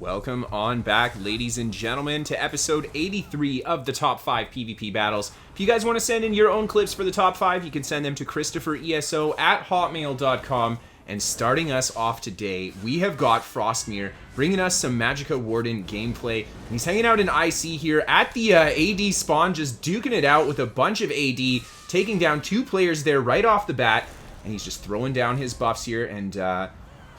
Welcome on back, ladies and gentlemen, to episode 83 of the Top 5 PvP Battles. If you guys want to send in your own clips for the Top 5, you can send them to KristoferESO at hotmail.com. And starting us off today, we have got Frostmere bringing us some Magicka Warden gameplay. And he's hanging out in IC here at the AD spawn, just duking it out with a bunch of AD, taking down 2 players there right off the bat. And he's just throwing down his buffs here, and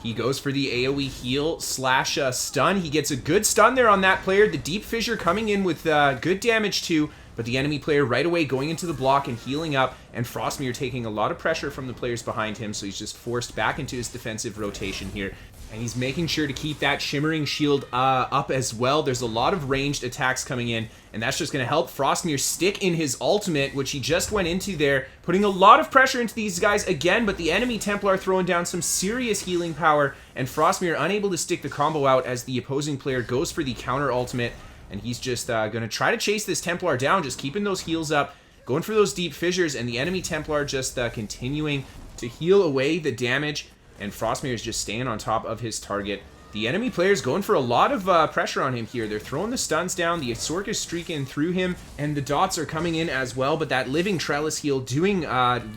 he goes for the AoE heal slash stun. He gets a good stun there on that player. The Deep Fissure coming in with good damage too, but the enemy player right away going into the block and healing up, and Frostmere taking a lot of pressure from the players behind him, so he's just forced back into his defensive rotation here. And he's making sure to keep that Shimmering Shield up as well. There's a lot of ranged attacks coming in, and that's just going to help Frostmere stick in his ultimate, which he just went into there, putting a lot of pressure into these guys again, but the enemy Templar throwing down some serious healing power, and Frostmere unable to stick the combo out as the opposing player goes for the counter ultimate, and he's just going to try to chase this Templar down, just keeping those heals up, going for those deep fissures, and the enemy Templar just continuing to heal away the damage. And Frostmere is just staying on top of his target. The enemy player's going for a lot of pressure on him here. They're throwing the stuns down, the Sork is streaking through him, and the dots are coming in as well, but that Living Trellis heal doing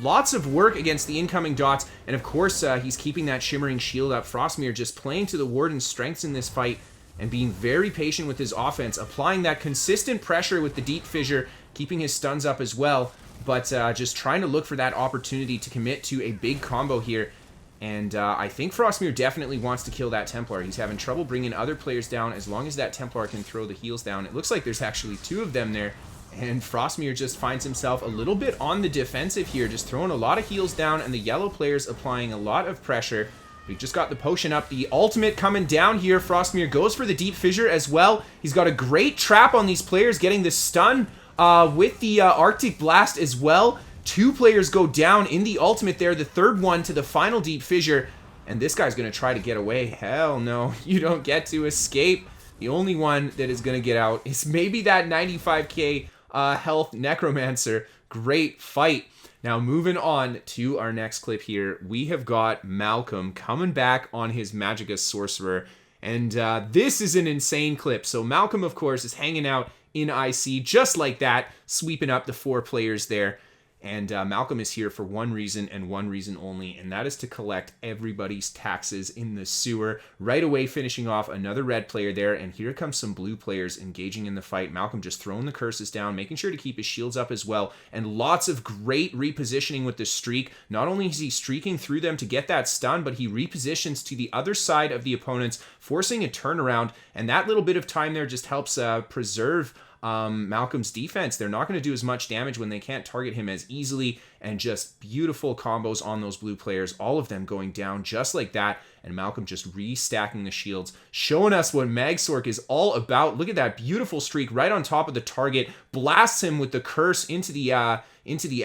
lots of work against the incoming dots, and of course he's keeping that Shimmering Shield up. Frostmere just playing to the Warden's strengths in this fight, and being very patient with his offense, applying that consistent pressure with the Deep Fissure, keeping his stuns up as well, but just trying to look for that opportunity to commit to a big combo here. And I think Frostmere definitely wants to kill that Templar. He's having trouble bringing other players down as long as that Templar can throw the heals down. It looks like there's actually 2 of them there. And Frostmere just finds himself a little bit on the defensive here, just throwing a lot of heals down, and the yellow player's applying a lot of pressure. We've just got the potion up, the ultimate coming down here. Frostmere goes for the Deep Fissure as well. He's got a great trap on these players, getting the stun with the Arctic Blast as well. 2 players go down in the ultimate there, the third one to the final Deep Fissure, and this guy's going to try to get away. Hell no, you don't get to escape. The only one that is going to get out is maybe that 95k health Necromancer. Great fight. Now moving on to our next clip here, we have got Malcolm coming back on his Magicka Sorcerer, and this is an insane clip. So Malcolm, of course, is hanging out in IC just like that, sweeping up the 4 players there. And Malcolm is here for one reason and one reason only, and that is to collect everybody's taxes in the sewer. Right away finishing off another red player there, and here comes some blue players engaging in the fight. Malcolm just throwing the curses down, making sure to keep his shields up as well, and lots of great repositioning with the streak. Not only is he streaking through them to get that stun, but he repositions to the other side of the opponents, forcing a turnaround, and that little bit of time there just helps preserve Malcolm's defense. They're not going to do as much damage when they can't target him as easily, and just beautiful combos on those blue players, all of them going down just like that, and Malcolm just restacking the shields, showing us what Magsork is all about. Look at that beautiful streak right on top of the target, blasts him with the curse into the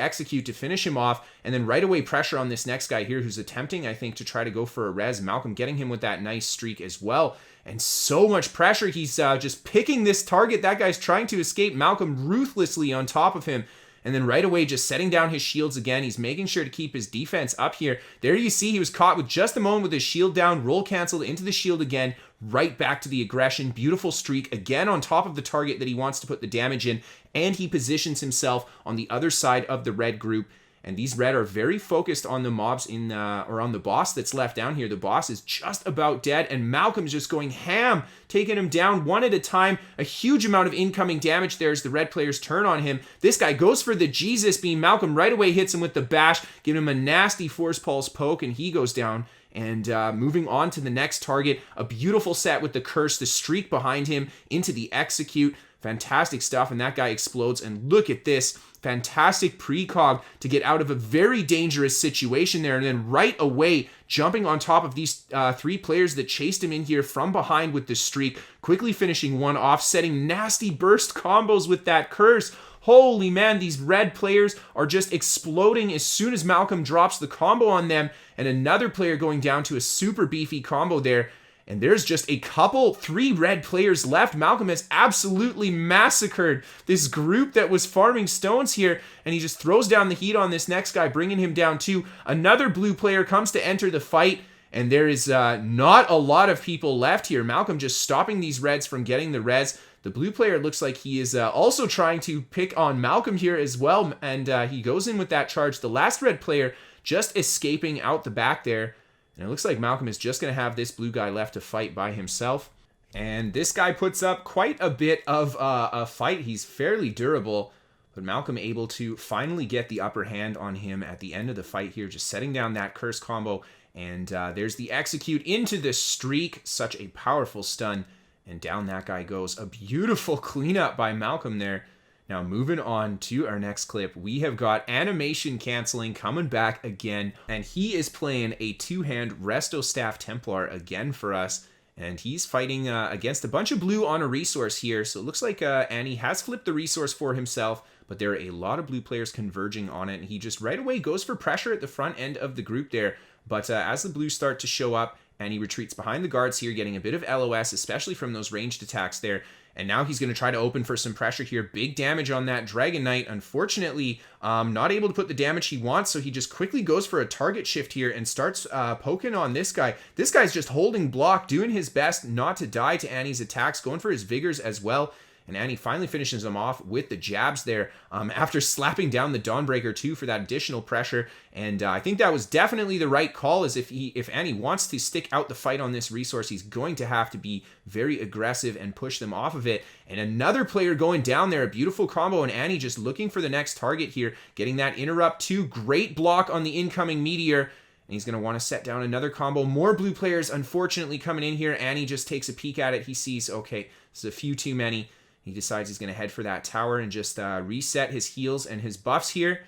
execute to finish him off, and then right away pressure on this next guy here who's attempting, I think, to try to go for a res. Malcolm getting him with that nice streak as well. And so much pressure. He's just picking this target. That guy's trying to escape. Malcolm ruthlessly on top of him. And then right away just setting down his shields again. He's making sure to keep his defense up here. There you see he was caught with just a moment with his shield down. Roll canceled into the shield again. Right back to the aggression. Beautiful streak. Again on top of the target that he wants to put the damage in. And he positions himself on the other side of the red group. And these red are very focused on the mobs or on the boss that's left down here. The boss is just about dead, and Malcolm's just going ham, taking him down one at a time. A huge amount of incoming damage there as the red players turn on him. This guy goes for the Jesus beam. Malcolm right away hits him with the bash, giving him a nasty Force Pulse poke, and he goes down. And moving on to the next target, a beautiful set with the curse, the streak behind him into the execute. Fantastic stuff, and that guy explodes, and look at this. Fantastic precog to get out of a very dangerous situation there, and then right away jumping on top of these 3 players that chased him in here from behind with the streak, quickly finishing one off, setting nasty burst combos with that curse. Holy man, these red players are just exploding as soon as Malcolm drops the combo on them, and another player going down to a super beefy combo there. And there's just a couple, 3 red players left. Malcolm has absolutely massacred this group that was farming stones here. And he just throws down the heat on this next guy, bringing him down too. Another blue player comes to enter the fight. and there is not a lot of people left here. Malcolm just stopping these reds from getting the res. The blue player looks like he is also trying to pick on Malcolm here as well, and he goes in with that charge. The last red player just escaping out the back there, and it looks like Malcolm is just going to have this blue guy left to fight by himself. And this guy puts up quite a bit of a fight. He's fairly durable, but Malcolm able to finally get the upper hand on him at the end of the fight here, just setting down that curse combo. And there's the execute into the streak. Such a powerful stun. And down that guy goes. A beautiful cleanup by Malcolm there. Now moving on to our next clip, we have got Animation Canceling coming back again. And he is playing a two-hand Resto Staff Templar again for us. And he's fighting against a bunch of blue on a resource here. So it looks like Annie has flipped the resource for himself, but there are a lot of blue players converging on it. And he just right away goes for pressure at the front end of the group there. But as the blues start to show up, and he retreats behind the guards here, getting a bit of LOS, especially from those ranged attacks there. And now he's going to try to open for some pressure here. Big damage on that Dragon Knight. Unfortunately, not able to put the damage he wants, so he just quickly goes for a target shift here and starts poking on this guy. This guy's just holding block, doing his best not to die to Annie's attacks, going for his vigors as well. And Annie finally finishes him off with the jabs there after slapping down the Dawnbreaker too for that additional pressure. And I think that was definitely the right call, as if Annie wants to stick out the fight on this resource, he's going to have to be very aggressive and push them off of it. And another player going down there, a beautiful combo, and Annie just looking for the next target here, getting that interrupt too. Great block on the incoming Meteor. And he's going to want to set down another combo. More blue players, unfortunately, coming in here. Annie just takes a peek at it. He sees, okay, this is a few too many. He decides he's going to head for that tower and just reset his heals and his buffs here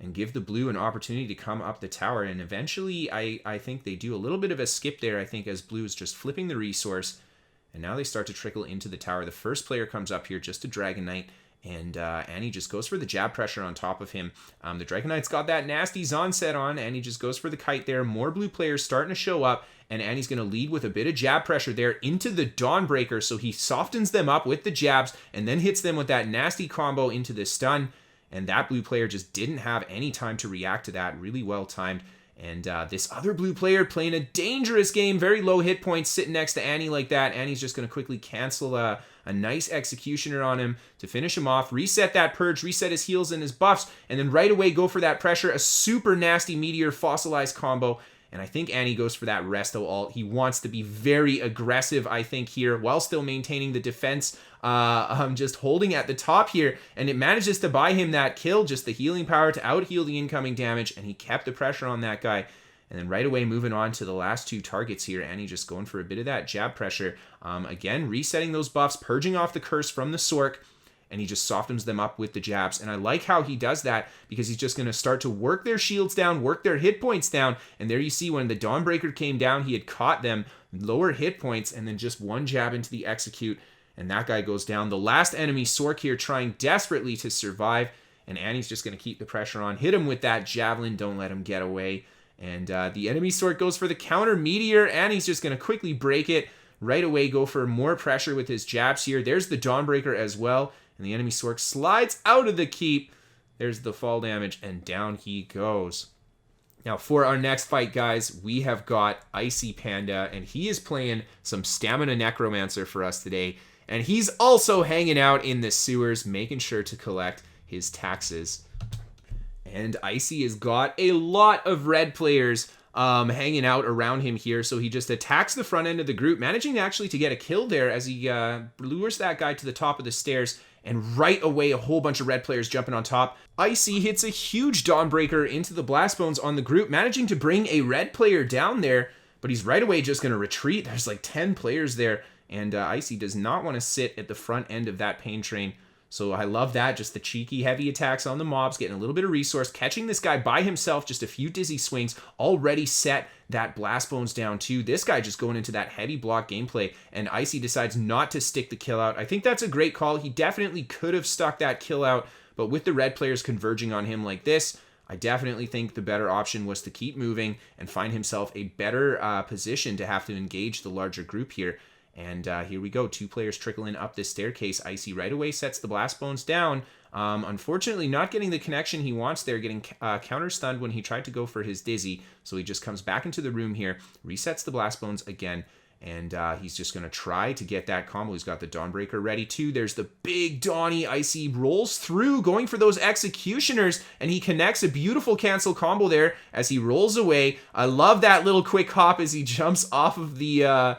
and give the blue an opportunity to come up the tower. And eventually, I think they do a little bit of a skip there, I think, as blue is just flipping the resource. And now they start to trickle into the tower. The first player comes up here, just a Dragon Knight. And Annie just goes for the jab pressure on top of him. The Dragon Knight's got that nasty Zon set on. Annie just goes for the kite there. More blue players starting to show up. And Annie's going to lead with a bit of jab pressure there into the Dawnbreaker. So he softens them up with the jabs and then hits them with that nasty combo into the stun. And that blue player just didn't have any time to react to that. Really well timed. And this other blue player playing a dangerous game. Very low hit points sitting next to Annie like that. Annie's just going to quickly cancel a nice executioner on him to finish him off. Reset that purge. Reset his heals and his buffs. And then right away go for that pressure. A super nasty Meteor fossilized combo. And I think Annie goes for that Resto ult. He wants to be very aggressive, I think, here, while still maintaining the defense. Just holding at the top here. And it manages to buy him that kill, just the healing power to out-heal the incoming damage. And he kept the pressure on that guy. And then right away, moving on to the last two targets here. Annie just going for a bit of that jab pressure. Again, resetting those buffs, purging off the curse from the Sork. And he just softens them up with the jabs. And I like how he does that, because he's just going to start to work their shields down, work their hit points down. And there you see when the Dawnbreaker came down, he had caught them, lower hit points, and then just one jab into the execute. And that guy goes down. The last enemy, Sork here, trying desperately to survive. And Annie's just going to keep the pressure on. Hit him with that javelin. Don't let him get away. And the enemy Sork goes for the counter Meteor. Annie's just going to quickly break it. Right away, go for more pressure with his jabs here. There's the Dawnbreaker as well. And the enemy Sork slides out of the keep. There's the fall damage, and down he goes. Now, for our next fight, guys, we have got Icy Panda, and he is playing some Stamina Necromancer for us today. And he's also hanging out in the sewers, making sure to collect his taxes. And Icy has got a lot of red players hanging out around him here, so he just attacks the front end of the group, managing actually to get a kill there as he lures that guy to the top of the stairs. And right away, a whole bunch of red players jumping on top. Icy hits a huge Dawnbreaker into the Blast Bones on the group, managing to bring a red player down there. But he's right away just going to retreat. There's like 10 players there. And Icy does not want to sit at the front end of that pain train. So I love that. Just the cheeky, heavy attacks on the mobs, getting a little bit of resource, catching this guy by himself, just a few dizzy swings, already set that Blast Bones down too. This guy just going into that heavy block gameplay, and Icy decides not to stick the kill out. I think that's a great call. He definitely could have stuck that kill out, but with the red players converging on him like this, I definitely think the better option was to keep moving and find himself a better position to have to engage the larger group here. And here we go. 2 players trickling up this staircase. Icy right away sets the Blast Bones down. Unfortunately, not getting the connection he wants there, getting counter-stunned when he tried to go for his Dizzy. So he just comes back into the room here, resets the Blast Bones again, and he's just going to try to get that combo. He's got the Dawnbreaker ready too. There's the big Donnie. Icy rolls through, going for those Executioners, and he connects a beautiful cancel combo there as he rolls away. I love that little quick hop as he jumps off of the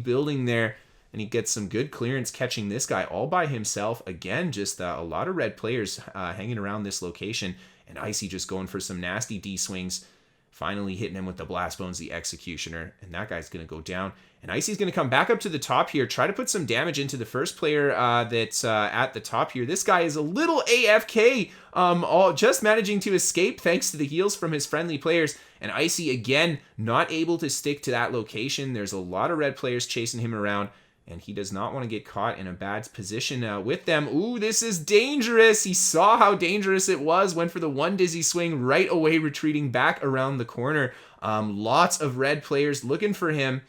building there. And he gets some good clearance catching this guy all by himself. Again, just a lot of red players hanging around this location. And Icy just going for some nasty D-swings. Finally hitting him with the Blast Bones, the Executioner. And that guy's going to go down. And Icy's going to come back up to the top here. Try to put some damage into the first player that's at the top here. This guy is a little AFK. Just managing to escape thanks to the heals from his friendly players. And Icy, again, not able to stick to that location. There's a lot of red players chasing him around. And he does not want to get caught in a bad position with them. Ooh, this is dangerous. He saw how dangerous it was. Went for the 1 Dizzy swing right away, retreating back around the corner. Lots of red players looking for him.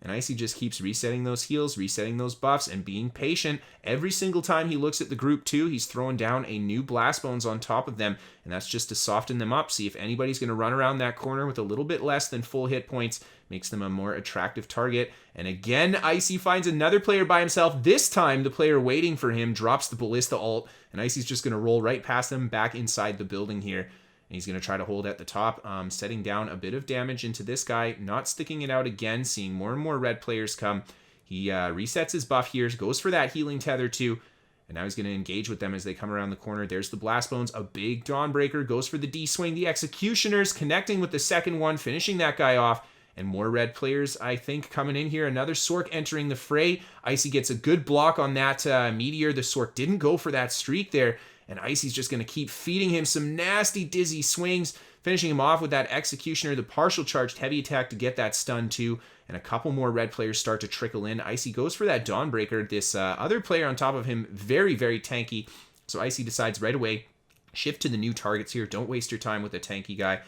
And Icy just keeps resetting those heals, resetting those buffs, and being patient. Every single time he looks at the group too, he's throwing down a new Blast Bones on top of them. And that's just to soften them up. See if anybody's going to run around that corner with a little bit less than full hit points. Makes them a more attractive target. And again, Icy finds another player by himself. This time, the player waiting for him drops the Ballista ult. And Icy's just going to roll right past him back inside the building here. And he's going to try to hold at the top, setting down a bit of damage into this guy, not sticking it out again, seeing more and more red players come. He resets his buff here, goes for that healing tether too, and now he's going to engage with them as they come around the corner. There's the Blast Bones, a big Dawnbreaker, goes for the D-swing, the Executioners, connecting with the second one, finishing that guy off. And more red players, I think, coming in here. Another Sork entering the fray. Icy gets a good block on that Meteor. The Sork didn't go for that streak there. And Icy's just going to keep feeding him some nasty Dizzy swings, finishing him off with that Executioner, the partial charged heavy attack to get that stun too. And a couple more red players start to trickle in. Icy goes for that Dawnbreaker. This other player on top of him, very, very tanky. So Icy decides right away, shift to the new targets here. Don't waste your time with a tanky guy.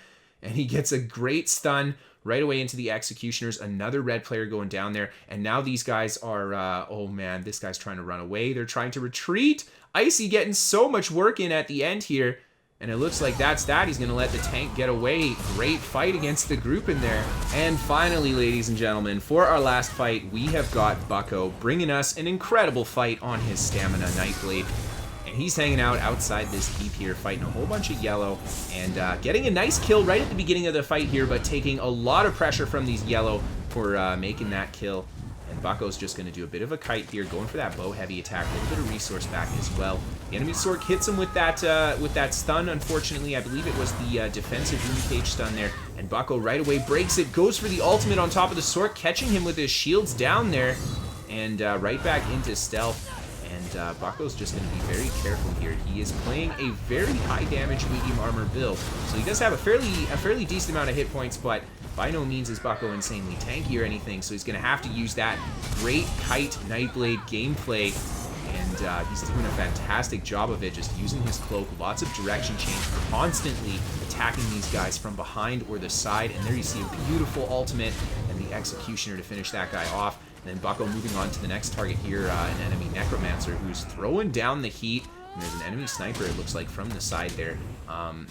And he gets a great stun right away into the Executioners. Another red player going down there. And now these guys are, oh man, this guy's trying to run away. They're trying to retreat. Icy getting so much work in at the end here. And it looks like that's that. He's going to let the tank get away. Great fight against the group in there. And finally, ladies and gentlemen, for our last fight, we have got Bucko bringing us an incredible fight on his Stamina Nightblade. And he's hanging out outside this heap here, fighting a whole bunch of yellow, and getting a nice kill right at the beginning of the fight here, but taking a lot of pressure from these yellow for making that kill. And Bucko's just going to do a bit of a kite here, going for that bow heavy attack, a little bit of resource back as well. The enemy Sork hits him with that stun, unfortunately. I believe it was the defensive rune cage stun there. And Bucko right away breaks it, goes for the ultimate on top of the Sork, catching him with his shields down there, and right back into stealth. And Bucko's just going to be very careful here. He is playing a very high damage medium armor build, so he does have a fairly decent amount of hit points, but by no means is Bucko insanely tanky or anything, so he's going to have to use that great Kite Nightblade gameplay, and he's doing a fantastic job of it, just using his cloak, lots of direction change, constantly attacking these guys from behind or the side, and there you see a beautiful ultimate and the Executioner to finish that guy off. And then Bucko moving on to the next target here, an enemy Necromancer who's throwing down the heat. And there's an enemy sniper, it looks like, from the side there.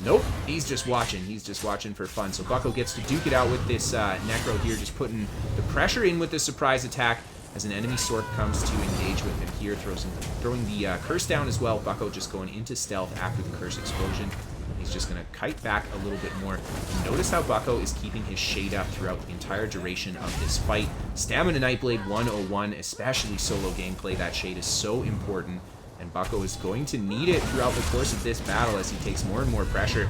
Nope, he's just watching. He's just watching for fun. So Bucko gets to duke it out with this Necro here, just putting the pressure in with the surprise attack as an enemy Sork comes to engage with him here, throwing the curse down as well. Bucko just going into stealth after the curse explosion. He's just going to kite back a little bit more. And notice how Bucko is keeping his shade up throughout the entire duration of this fight. Stamina Nightblade 101, especially solo gameplay, that shade is so important. And Bucko is going to need it throughout the course of this battle as he takes more and more pressure.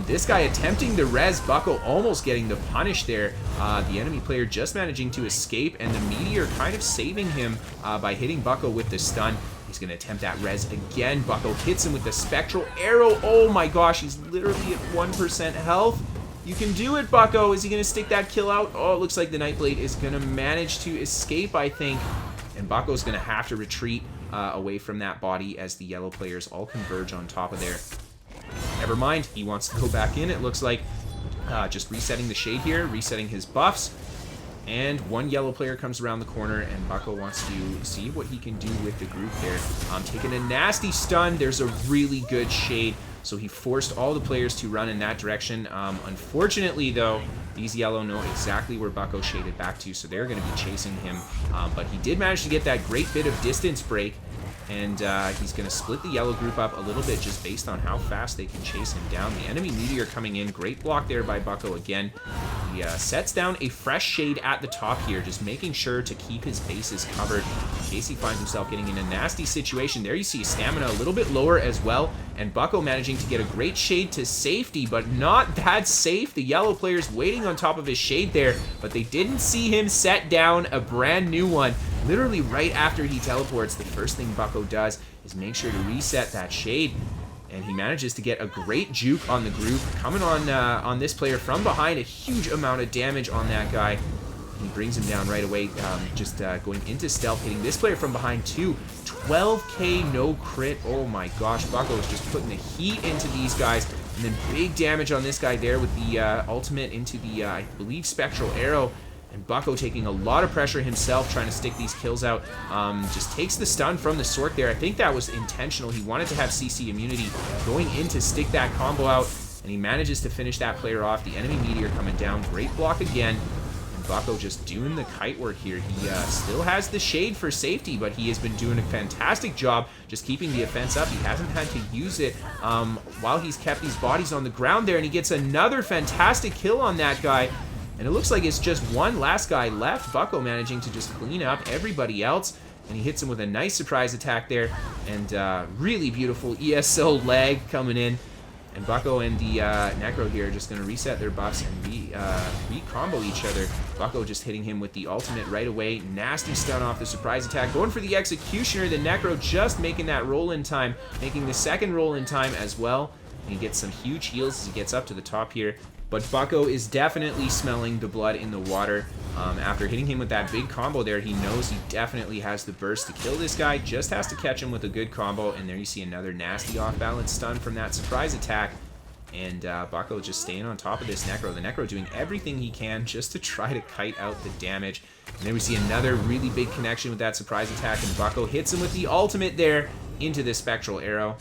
This guy attempting to res Bucko, almost getting the punish there. The enemy player just managing to escape, and the Meteor kind of saving him by hitting Bucko with the stun. He's going to attempt that res again. Bucko hits him with the Spectral Arrow. Oh my gosh, he's literally at 1% health. You can do it, Bucko. Is he going to stick that kill out? Oh, it looks like the Nightblade is going to manage to escape, I think. And Bucko's going to have to retreat away from that body as the yellow players all converge on top of there. Never mind, he wants to go back in, it looks like. Just resetting the shade here, resetting his buffs. And one yellow player comes around the corner, and Bucko wants to see what he can do with the group there. Taking a nasty stun. There's a really good shade, so he forced all the players to run in that direction. Unfortunately, though, these yellow know exactly where Bucko shaded back to, so they're going to be chasing him. But he did manage to get that great bit of distance break, and he's going to split the yellow group up a little bit just based on how fast they can chase him down. The enemy meteor coming in. Great block there by Bucko again. He sets down a fresh shade at the top here, just making sure to keep his bases covered in case he finds himself getting in a nasty situation. There you see stamina a little bit lower as well, and Bucko managing to get a great shade to safety, but not that safe. The yellow players waiting on top of his shade there, but they didn't see him set down a brand new one. Literally right after he teleports, the first thing Bucko does is make sure to reset that shade. And he manages to get a great juke on the group, coming on this player from behind, a huge amount of damage on that guy. He brings him down right away, going into stealth, hitting this player from behind too. 12k no crit. Oh my gosh, Bucko is just putting the heat into these guys. And then big damage on this guy there with the ultimate into the, I believe, spectral arrow. And Bucko taking a lot of pressure himself, trying to stick these kills out. Just takes the stun from the Sork there. I think that was intentional. He wanted to have CC immunity going in to stick that combo out, and he manages to finish that player off. The enemy meteor coming down. Great block again. And Bucko just doing the kite work here. He still has the shade for safety, but he has been doing a fantastic job just keeping the offense up. He hasn't had to use it while he's kept these bodies on the ground there, and he gets another fantastic kill on that guy. And it looks like it's just one last guy left. Bucko managing to just clean up everybody else. And he hits him with a nice surprise attack there. And really beautiful ESO leg coming in. And Bucko and the Necro here are just going to reset their buffs and re-combo each other. Bucko just hitting him with the ultimate right away. Nasty stun off the surprise attack. Going for the Executioner. The Necro just making that roll in time. Making the second roll in time as well. And he gets some huge heals as he gets up to the top here. But Bucko is definitely smelling the blood in the water. After hitting him with that big combo there, he knows he definitely has the burst to kill this guy. Just has to catch him with a good combo. And there you see another nasty off-balance stun from that surprise attack. And Bucko just staying on top of this Necro. The Necro doing everything he can just to try to kite out the damage. And then we see another really big connection with that surprise attack. And Bucko hits him with the ultimate there into the spectral arrow.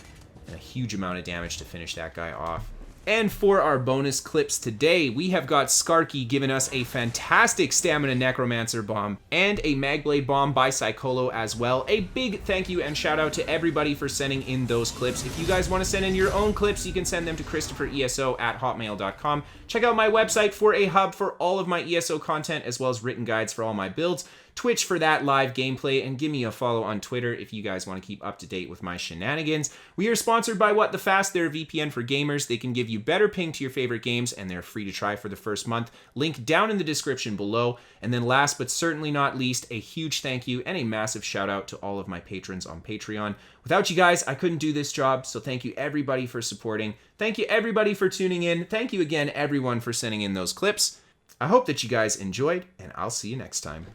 And a huge amount of damage to finish that guy off. And for our bonus clips today, we have got Scarkii giving us a fantastic Stamina Necromancer bomb and a Magblade bomb by Psycholo as well. A big thank you and shout out to everybody for sending in those clips. If you guys want to send in your own clips, you can send them to KristoferESO@hotmail.com. Check out my website for a hub for all of my ESO content, as well as written guides for all my builds. Twitch for that live gameplay, and give me a follow on Twitter if you guys want to keep up to date with my shenanigans. We are sponsored by What the Fast. They're a VPN for gamers. They can give you better ping to your favorite games, and they're free to try for the first month. Link down in the description below. And then last but certainly not least, a huge thank you and a massive shout out to all of my patrons on Patreon. Without you guys, I couldn't do this job, so thank you everybody for supporting. Thank you everybody for tuning in. Thank you again everyone for sending in those clips. I hope that you guys enjoyed, and I'll see you next time.